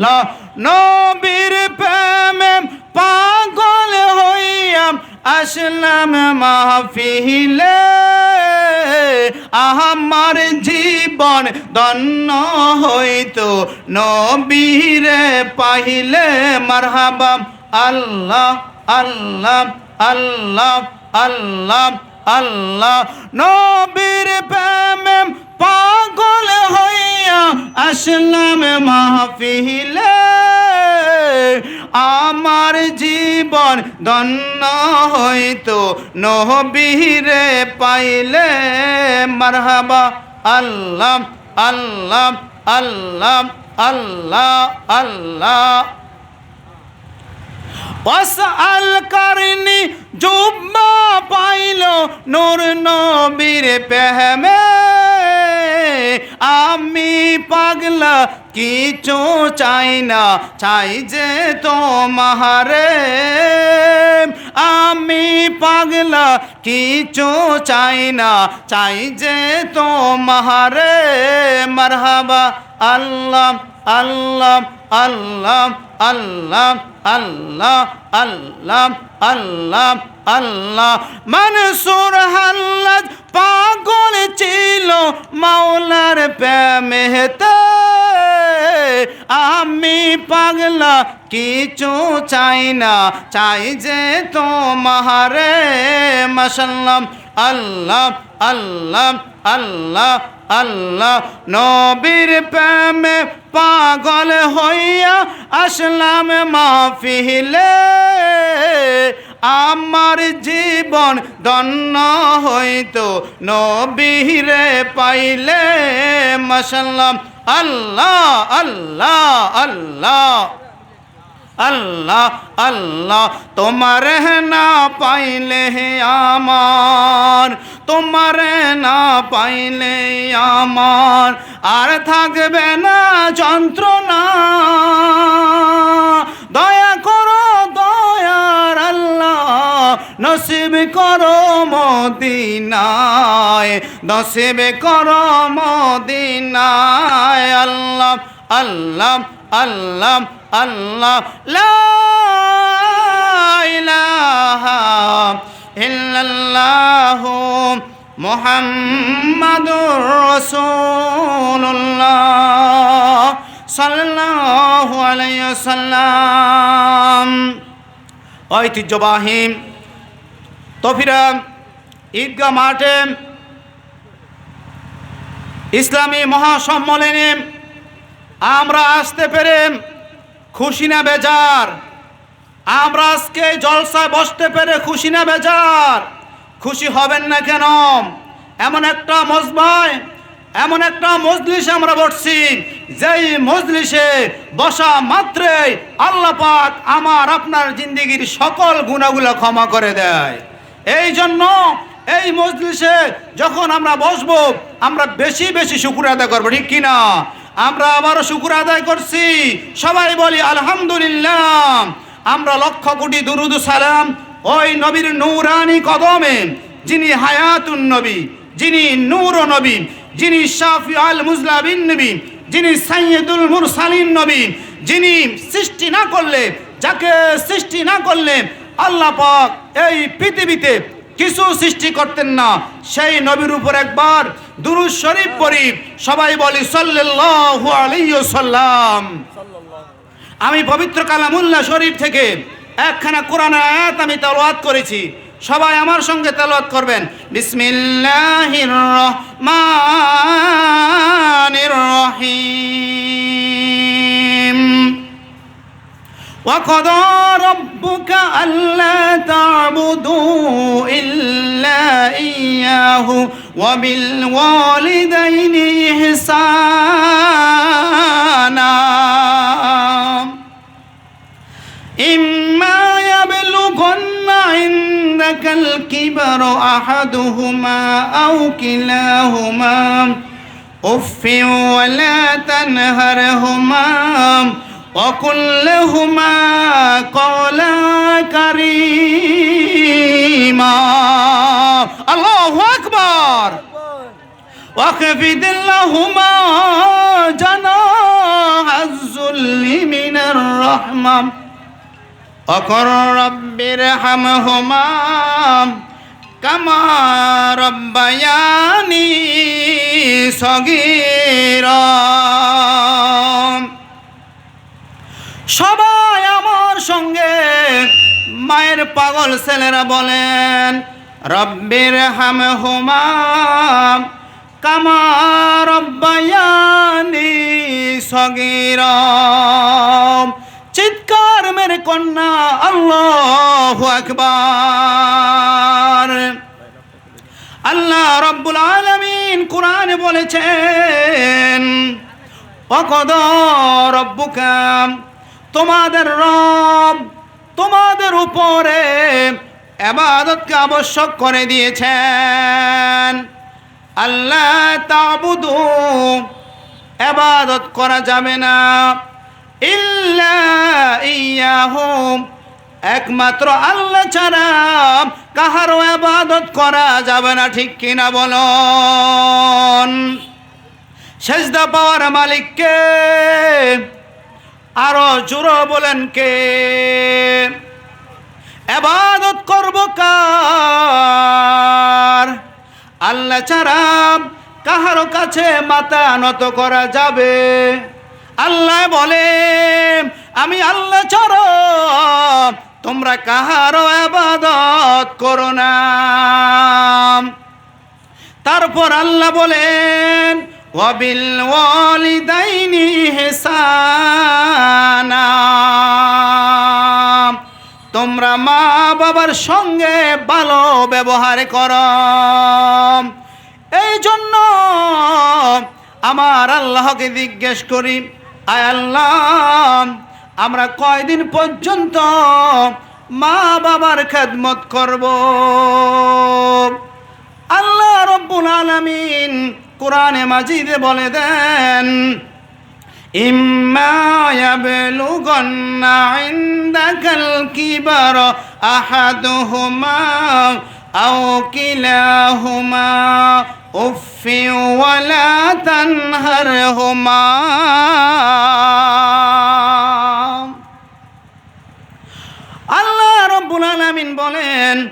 আল্লাহ নবীর প্রেমে পাগল হইয়া আসলাম মাহফিলে আমার জীবন ধন্য হইতো নবীরে পাইলে মারহাবা আল্লাহ আল্লাহ আল্লাহ আল্লাহ আল্লাহ নবীর প্রেমে পাগল হইয়া আসলাম মাহফিলে আমার জীবন ধন্য হইতো নবীরে পাইলে মারহাবা আল্লাহ আল্লাহ আল্লাহ আল্লাহ আল্লাহ ওয়াসআল কারনি জুব্বা পাইল নূর নবীর প্রেমে আমি পাগলা কিছু চাই না চাই যে তোমারে আমি পাগলা কিছু চাই না চাই যে তোমারে মারহাবা আল্লাহ আল্লাহ আল্লাহ আল্লাহ আল্লাহ আল্লাহ আল্লাহ আল্লাহ মনসুর হাল্লাজ পাগল ছিল মাওলার প্রেমেতে আমি পাগলা কিছু চাই না চাই যে তোমারে মাশাআল্লাহ আল্লাহ আল্লাহ আল্লাহ আল্লাহ নবীর প্রেমে পাগল হইয়া আসলাম মাহফিলে আমার জীবন ধন্য হইতো নবীরে পাইলে মাশাআল্লাহ আল্লাহ আল্লাহ আল্লাহ আল্লাহ আল্লাহ তোমার না পাইলে আমার তোমার না পাইলে আমার আর থাকবে না যন্ত্রণা দয়া করো দয়ার আল্লাহ নসিব করো মদিনায় নসিব করো মদিনায় আল্লাহ আল্লাহ আল্লাহ আল্লাহ লা ইলাহা ইল্লাল্লাহ মুহাম্মাদুর রাসূলুল্লাহ সাল্লাল্লাহু আলাইহি ওয়াসাল্লাম। ঐতিহ্যবাহী তফিরা ঈদগাহ মাঠে ইসলামী মহাসম্মেলনে আমরা আসতে পেরে খুশি না বেজার? আমরা আজকে জলসায় বসতে পেরে খুশি না বেজার? খুশি হবেন না কেন? এমন একটা মজমায় এমন একটা মজলিসে আমরা বসছি, যেই মজলিসে বসা মাত্রই আল্লাহ পাক আমার আপনার জিন্দেগির সকল গুনাহগুলো ক্ষমা করে দেয়। এই জন্য এই মজলিসে যখন আমরা বসবো আমরা বেশি বেশি শুকর আদায় করবো, ঠিক কিনা? আমরা আবারও শুকর আদায় করছি, সবাই বলি আলহামদুলিল্লাহ। আমরা লক্ষ কোটি দুরুদ সালাম ওই নবীর নূরানি কদমে, যিনি হায়াতুন নবী, যিনি নূর নবী, যিনি শাফি আল মুজলাবিন নবী, যিনি সাইয়্যিদুল মুরসালিন নবী, যিনি সৃষ্টি না করলে, যাকে সৃষ্টি না করলে আল্লাহ পাক এই পৃথিবীতে কিছু সৃষ্টি করতেন না, সেই নবীর উপর একবার দুরূদ শরীফ পড়ি, সবাই বলি সাল্লাল্লাহু আলাইহি ওয়াসাল্লাম। আমি পবিত্র কালামুল্লাহ শরীফ থেকে একখানা কোরআনের আয়াত আমি তেলাওয়াত করেছি, সবাই আমার সঙ্গে তেলাওয়াত করবেন। বিসমিল্লাহির রহমানির রহিম। وَقَضَى رَبُّكَ أَلَّا تَعْبُدُوا إِلَّا إِيَّاهُ وَبِالْوَالِدَيْنِ إِحْسَانًا إِمَّا يَبْلُغَنَّ عِندَكَ الْكِبَرَ أَحَدُهُمَا أَوْ كِلَاهُمَا أُفٍّ وَلَا تَنْهَرْهُمَا وَقُل لَّهُمَا قَوْلًا كَرِيمًا الله أكبر واخفض لهما جناح الذل রাহমা وقل رب ارحمهما كما ربياني صغيرا সবাই আমার সঙ্গে মায়ের পাগল ছেলেরা বলেন রব্বির হামহুমা কামা রব্বায়ানি সগীরা চিৎকার মেরে কন্যা আল্লাহু আকবার আল্লাহ রাব্বুল আলামিন কোরআনে বলেছেন ওয়াকাদা রাব্বুকা তোমাদের রব তোমাদের উপরে ইবাদতকে আবশ্যক করে দিয়েছেন আল্লাহ তা'বুদু ইবাদত করা যাবে না ইল্লা ইয়াহু একমাত্র আল্লাহ ছাড়া কাহারও ইবাদত করা যাবে না ঠিক কিনা বলুন সিজদা পাওয়ার মালিককে আরো জোরে বলেন কে ইবাদত করব কার আল্লাহ ছাড়া কাহারও কাছে মাথা নত করা যাবে আল্লাহ বলে আমি আল্লাহ ছাড়া তোমরা কাহারও ইবাদত করো না তারপর আল্লাহ বলেন ওয়াবিল ওয়ালিদাইনি ইহসানা তোমরা মা বাবার সঙ্গে ভালো ব্যবহার করো এই জন্য আমার আল্লাহকে জিজ্ঞেস করি আয় আল্লাহ আমরা কয়দিন পর্যন্ত মা বাবার খেদমত করব আল্লাহ রব্বুল আলামিন কোরআনে মাজিদে বলে দেন ইম্মা ইয়াবলুগান্না ইনদাকাল কিবার আহাদুহুমা আও কিলাহুমা উফি ওয়ালা তানহারহুমা আল্লাহ রাব্বুল আলামিন বলেন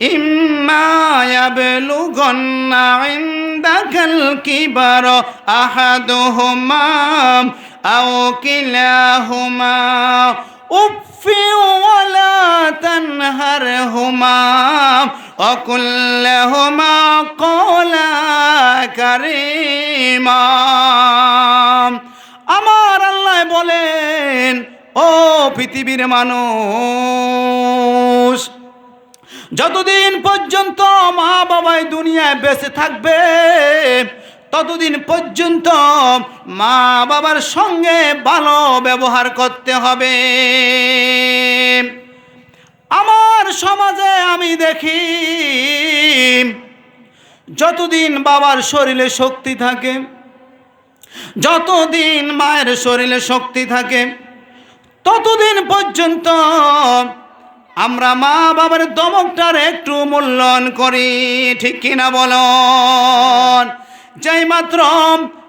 ইম্মা ইয়াবলুগান্না ইনদাকাল কিবার আহাদুহুমা আও কিলাহুমা উফি ওয়ালা তানহারহুমা وقل لهما قولا كريما আমার আল্লাহ বলেন ও পৃথিবীর মানুষ যতদিন পর্যন্ত মা বাবাই দুনিয়ায় বেঁচে থাকবে ততদিন পর্যন্ত মা বাবার সঙ্গে ভালো ব্যবহার করতে হবে আমার সমাজে আমি দেখি যতদিন বাবার শরীরে শক্তি থাকে যতদিন মায়ের শরীরে শক্তি থাকে ততদিন পর্যন্ত আমরা মা বাবার দমকটার একটু মূল্যায়ন করি ঠিক কিনা বলুন যেই মাত্র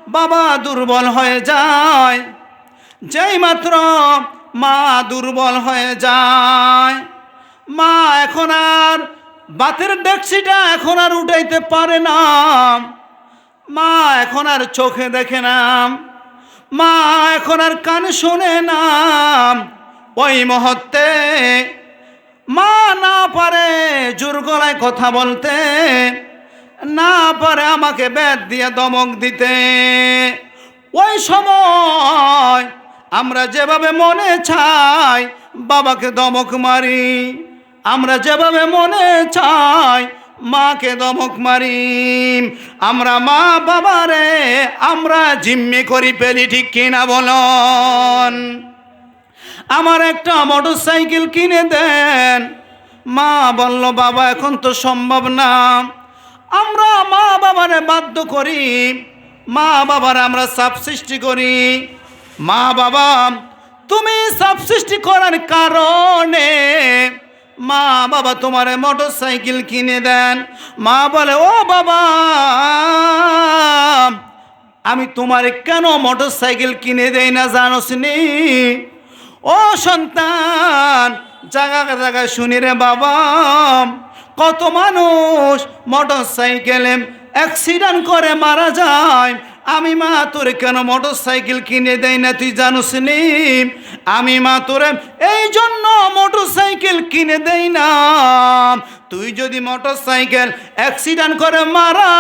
বাবা দুর্বল হয়ে যায় যেই মাত্র মা দুর্বল হয়ে যায় মা এখন আর বাতের ডেকচিটা এখন আর উঠাইতে পারে না মা এখন আর চোখে দেখে না মা এখন আর কানে শোনে না ওই মুহূর্তে মা না পারে জোর গলায় কথা বলতে না পারে আমাকে বেত দিয়ে দমক দিতে ওই সময় আমরা যেভাবে মনে চাই বাবাকে দমক মারি আমরা যেভাবে মনে চাই মাকে দমক মারি আমরা মা বাবারে আমরা জিম্মি করি ফেলি ঠিক কিনা বলুন আমার একটা মোটরসাইকেল কিনে দেন মা বলল বাবা এখন তো সম্ভব না আমরা মা বাবারে বাধ্য করি মা বাবার আমরা চাপ সৃষ্টি করি মা বাবা তুমি চাপ সৃষ্টি করার কারণে মা বাবা তোমারে মোটরসাইকেল কিনে দেন মা বলে ও বাবা আমি তোমারে কেন মোটরসাইকেল কিনে দেই না জানোস নি ও সন্তান, জায়গা জায়গায় শুনি রে বাবা, কত মানুষ মোটর সাইকেলে অ্যাক্সিডেন্ট করে মারা যায়। আমি মা তোরে কেন মোটর সাইকেল কিনে দেয় না তুই জানোস নি? আমি মা তোরে এই জন্য মোটর সাইকেল কিনে দেই না, তুই যদি মোটর সাইকেল অ্যাক্সিডেন্ট করে মারা